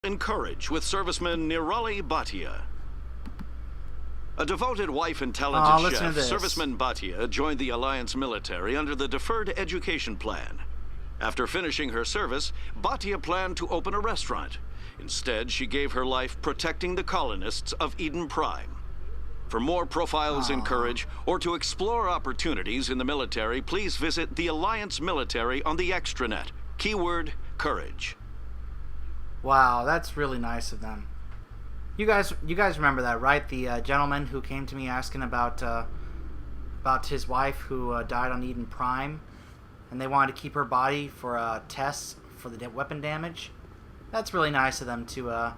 in Courage with serviceman Nirali Bhatia. A devoted wife and talented chef, Serviceman Bhatia joined the Alliance military under the Deferred Education Plan. After finishing her service, Bhatia planned to open a restaurant. Instead, she gave her life protecting the colonists of Eden Prime. For more profiles in Courage, or to explore opportunities in the military, please visit the Alliance Military on the extranet. Keyword, Courage. Wow, that's really nice of them. You guys remember that, right? The gentleman who came to me asking about his wife who died on Eden Prime, and they wanted to keep her body for tests for the weapon damage. That's really nice of them to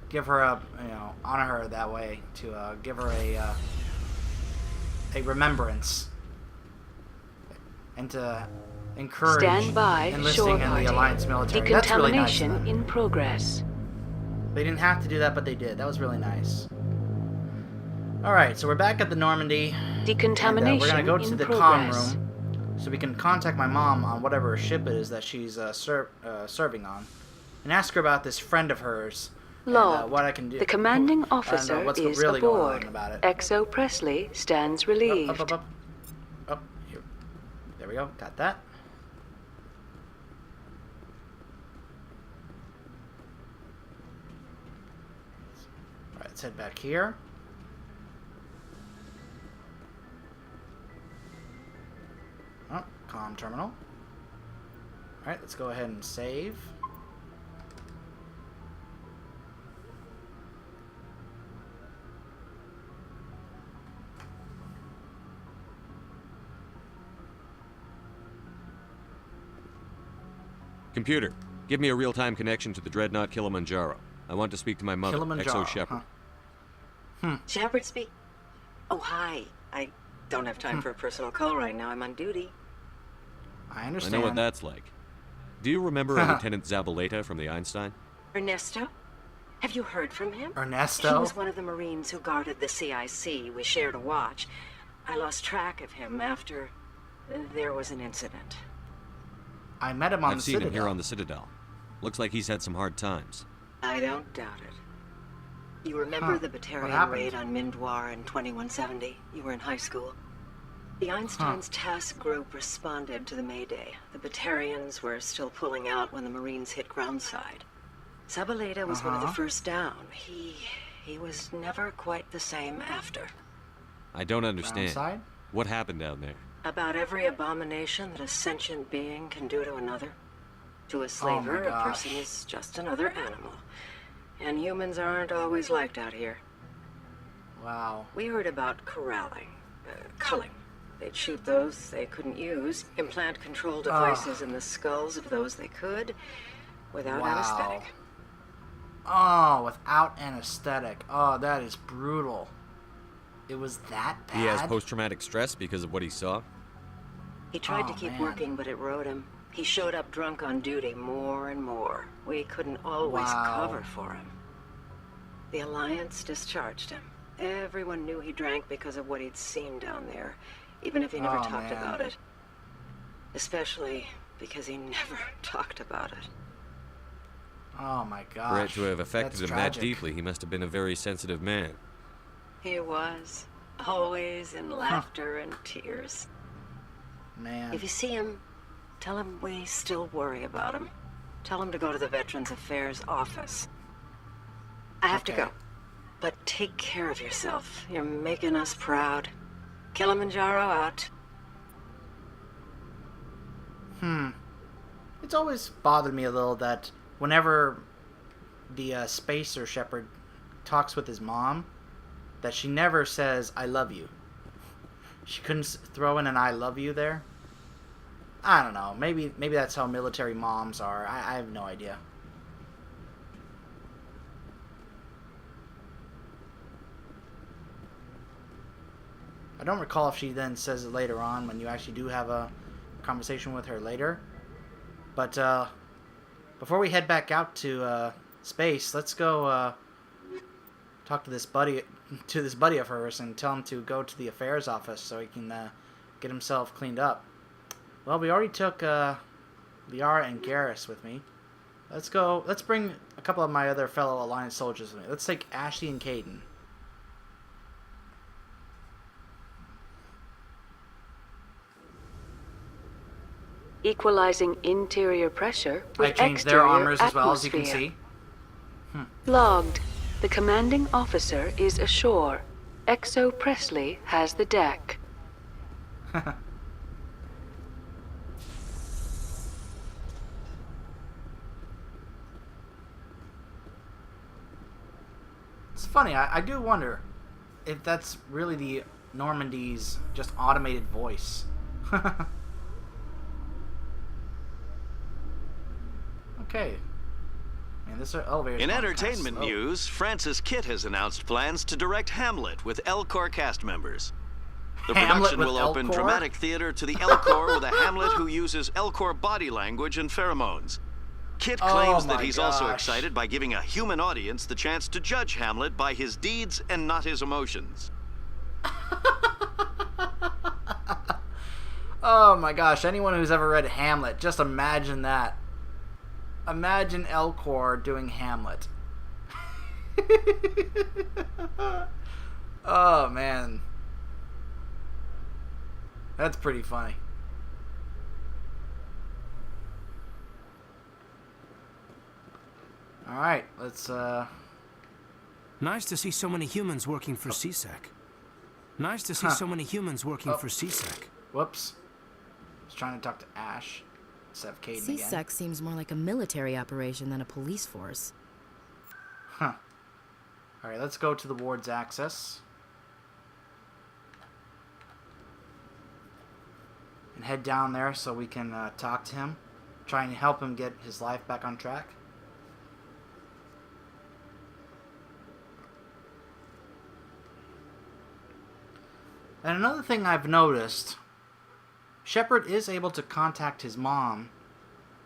give her honor her that way, to give her a remembrance, and to encourage enlisting in the Alliance military. That's really nice of them. Decontamination in progress. They didn't have to do that, but they did. That was really nice. Alright, so we're back at the Normandy. Decontamination and, we're going to go to the comm room so we can contact my mom on whatever ship it is that she's serving on, and ask her about this friend of hers. Log. And, what I can do. The commanding officer what's is really aboard. going on about it. XO Presley stands relieved. Up. Here. There we go. Got that. Alright, let's head back here. Oh, comm terminal. Alright, let's go ahead and save. Computer, give me a real-time connection to the Dreadnought Kilimanjaro. I want to speak to my mother, XO Shepard. Huh. Shepard speak. Oh, hi. I don't have time for a personal call right now. I'm on duty. I understand. I know what that's like. Do you remember a Lieutenant Zabaleta from the Einstein? Ernesto? Have you heard from him? Ernesto? He was one of the Marines who guarded the CIC. We shared a watch. I lost track of him after there was an incident. I met him on the Citadel. I've seen him here on the Citadel. Looks like he's had some hard times. I don't doubt it. You remember the Batarian raid on Mindwar in 2170? You were in high school. The Einstein's task group responded to the Mayday. The Batarians were still pulling out when the Marines hit groundside. Zabaleta was one of the first down. He was never quite the same after. I don't understand. Groundside? What happened down there? About every abomination that a sentient being can do to another. To a slaver, a person is just another animal. And humans aren't always liked out here. Wow. We heard about corralling, culling. They'd shoot those they couldn't use, implant control devices in the skulls of those they could, without anesthetic. Oh, without anesthetic. Oh, that is brutal. It was that bad? He has post-traumatic stress because of what he saw? He tried to keep working, but it rode him. He showed up drunk on duty more and more. We couldn't always cover for him. The Alliance discharged him. Everyone knew he drank because of what he'd seen down there, even if he never talked about it. Especially because he never talked about it. Oh my gosh. For it to have affected him that deeply, he must have been a very sensitive man. He was. Always in laughter and tears. Man. If you see him, tell him we still worry about him. Tell him to go to the Veterans Affairs office. I have to go. But take care of yourself. You're making us proud. Kilimanjaro out. It's always bothered me a little that whenever the Spacer Shepard talks with his mom, that she never says, I love you. She couldn't throw in an I love you there. I don't know. Maybe that's how military moms are. I have no idea. I don't recall if she then says it later on when you actually do have a conversation with her later. But before we head back out to space, let's go talk to this buddy of hers and tell him to go to the affairs office so he can get himself cleaned up. Well, we already took Liara and Garrus with me. Let's go. Let's bring a couple of my other fellow Alliance soldiers with me. Let's take Ashley and Caden. Equalizing interior pressure with I changed exterior their armors as well, as you can atmosphere. see. Logged. The commanding officer is ashore. Exo Presley has the deck. It's funny, I do wonder if that's really the Normandy's just automated voice. Okay. Man, this elevator. In entertainment news, Francis Kitt has announced plans to direct Hamlet with Elcor cast members. The Hamlet production with will open Elcor? dramatic theater to the Elcor with a Hamlet who uses Elcor body language and pheromones. Kitt claims that he's also excited by giving a human audience the chance to judge Hamlet by his deeds and not his emotions. Oh my gosh, anyone who's ever read Hamlet, just imagine that. Imagine Elcor doing Hamlet. Oh man. That's pretty funny. Alright, let's Nice to see so many humans working for CSEC. Nice to see so many humans working for CSEC. Whoops. I was trying to talk to Ash instead of Caden again. CSEC seems more like a military operation than a police force. Huh. Alright, let's go to the ward's access. And head down there so we can talk to him. Try and help him get his life back on track. And another thing I've noticed, Shepard is able to contact his mom,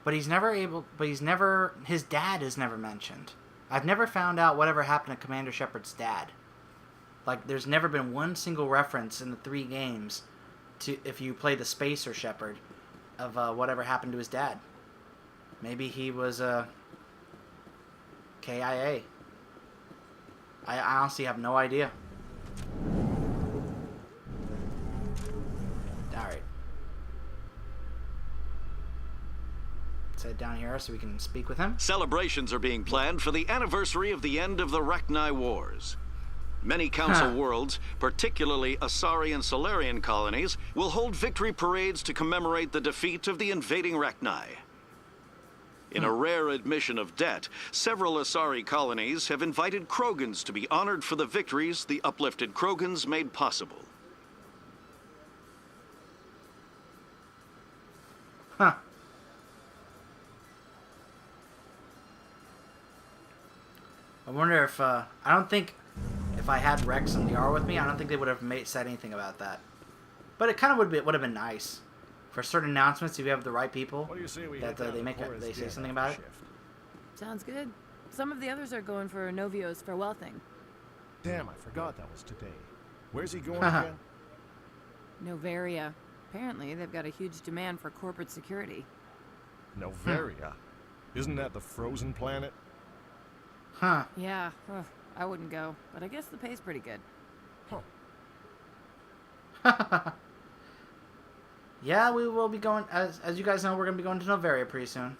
but his dad is never mentioned. I've never found out whatever happened to Commander Shepard's dad. Like, there's never been one single reference in the 3 games to, if you play the Spacer Shepard, of whatever happened to his dad. Maybe he was KIA. I honestly have no idea. Alright. Let's head down here so we can speak with him. Celebrations are being planned for the anniversary of the end of the Rachni Wars. Many Council worlds, particularly Asari and Solarian colonies, will hold victory parades to commemorate the defeat of the invading Rachni. In a rare admission of debt, several Asari colonies have invited Krogans to be honored for the victories the uplifted Krogans made possible. Huh. I wonder if, I don't think, if I had Rex and Liara with me, I don't think they would have said anything about that. But it kind of would have been nice. For certain announcements, if you have the right people, that they say something about it. Sounds good. Some of the others are going for Novio's farewell thing. Damn, I forgot that was today. Where's he going again? Novaria. Apparently, they've got a huge demand for corporate security. Novaria? Isn't that the frozen planet? Huh. Yeah, I wouldn't go, but I guess the pay's pretty good. Huh. Yeah, we will be going, as you guys know, we're going to be going to Novaria pretty soon.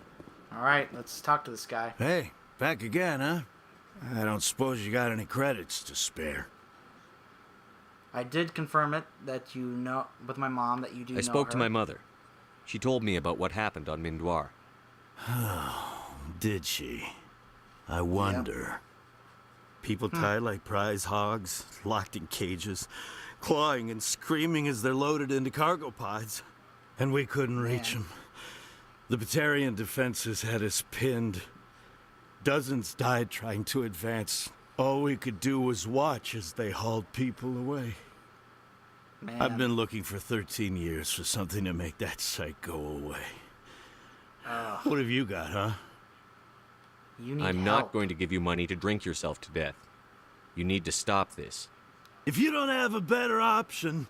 Alright, let's talk to this guy. Hey, back again, huh? I don't suppose you got any credits to spare. I did confirm it, that you know, with my mom, that you do know her. I spoke to my mother. She told me about what happened on Mindoir. Oh, did she? I wonder. People tied like prize hogs, locked in cages, clawing and screaming as they're loaded into cargo pods. And we couldn't reach them. The Batarian defenses had us pinned. Dozens died trying to advance. All we could do was watch as they hauled people away. Man. I've been looking for 13 years for something to make that sight go away. What have you got, huh? You need I'm help. not going to give you money to drink yourself to death. You need to stop this. If you don't have a better option,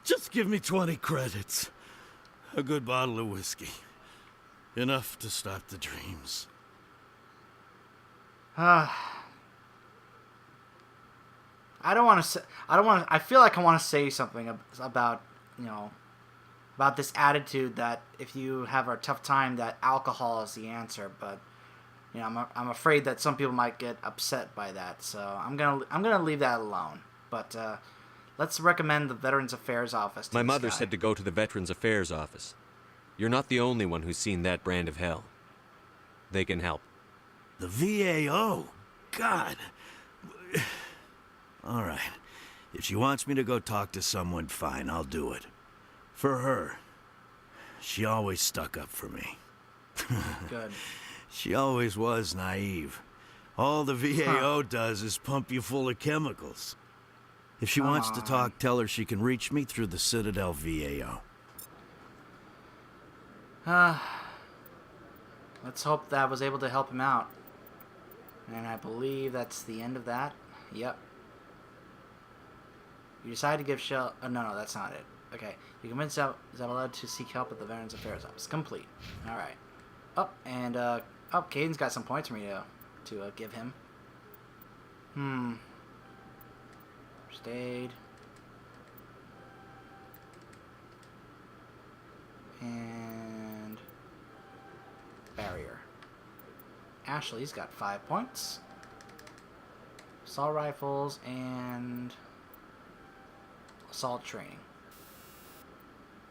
just give me 20 credits. A good bottle of whiskey. Enough to stop the dreams. I don't want to say. I feel like I want to say something about, you know, about this attitude that if you have a tough time, that alcohol is the answer. But you know, I'm afraid that some people might get upset by that. So I'm gonna leave that alone. But let's recommend the Veterans Affairs Office. My mother said to go to the Veterans Affairs Office. You're not the only one who's seen that brand of hell. They can help. The VAO? God. All right. If she wants me to go talk to someone, fine, I'll do it. For her. She always stuck up for me. Good. She always was naive. All the VAO does is pump you full of chemicals. If she wants to talk, tell her she can reach me through the Citadel VAO. Let's hope that was able to help him out. And I believe that's the end of that. Yep. You decide to give Shell... Oh, no, that's not it. Okay. You convince Zabala to seek help at the Veterans Affairs Office. Complete. Alright. Oh, and, Caden's got some points for me to give him. First aid. And... barrier. Ashley's got 5 points. Assault rifles and assault training.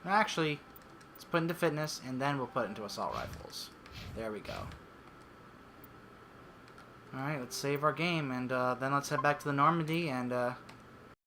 Actually, let's put into fitness and then we'll put into assault rifles. There we go. Alright, let's save our game and then let's head back to the Normandy and